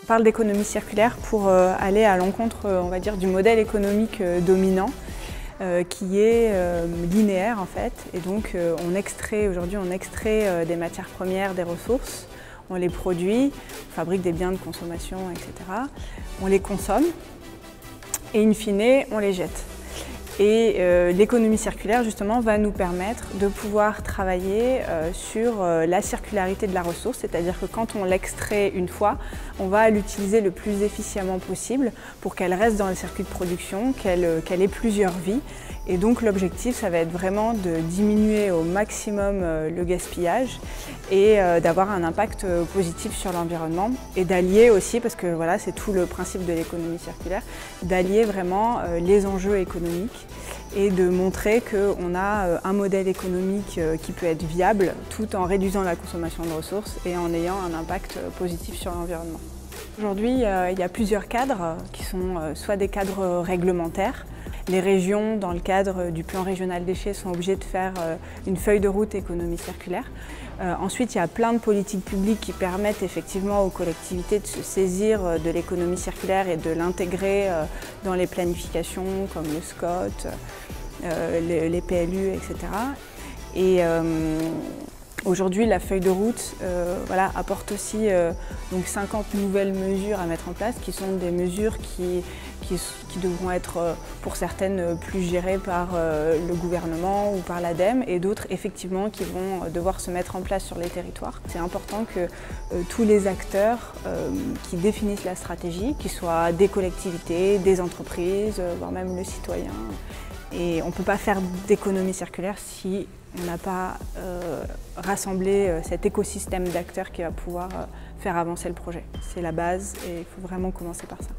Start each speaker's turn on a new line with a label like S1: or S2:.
S1: On parle d'économie circulaire pour aller à l'encontre, on va dire, du modèle économique dominant qui est linéaire en fait. Et donc aujourd'hui on extrait des matières premières, des ressources, on les produit, on fabrique des biens de consommation, etc. On les consomme et in fine on les jette. Et l'économie circulaire justement va nous permettre de pouvoir travailler sur la circularité de la ressource, c'est-à-dire que quand on l'extrait une fois, on va l'utiliser le plus efficacement possible pour qu'elle reste dans le circuit de production, qu'elle ait plusieurs vies. Et donc l'objectif, ça va être vraiment de diminuer au maximum le gaspillage et d'avoir un impact positif sur l'environnement et d'allier aussi, parce que voilà, c'est tout le principe de l'économie circulaire, d'allier vraiment les enjeux économiques et de montrer qu'on a un modèle économique qui peut être viable tout en réduisant la consommation de ressources et en ayant un impact positif sur l'environnement. Aujourd'hui, il y a plusieurs cadres qui sont soit des cadres réglementaires. Les régions, dans le cadre du plan régional déchets, sont obligées de faire une feuille de route économie circulaire. Ensuite, il y a plein de politiques publiques qui permettent effectivement aux collectivités de se saisir de l'économie circulaire et de l'intégrer dans les planifications comme le SCOT, les PLU, etc. Et aujourd'hui, la feuille de route apporte aussi donc 50 nouvelles mesures à mettre en place, qui sont des mesures qui devront être pour certaines plus gérées par le gouvernement ou par l'ADEME et d'autres effectivement qui vont devoir se mettre en place sur les territoires. C'est important que tous les acteurs qui définissent la stratégie, qu'ils soient des collectivités, des entreprises, voire même le citoyen. Et on ne peut pas faire d'économie circulaire si on n'a pas rassemblé cet écosystème d'acteurs qui va pouvoir faire avancer le projet. C'est la base et il faut vraiment commencer par ça.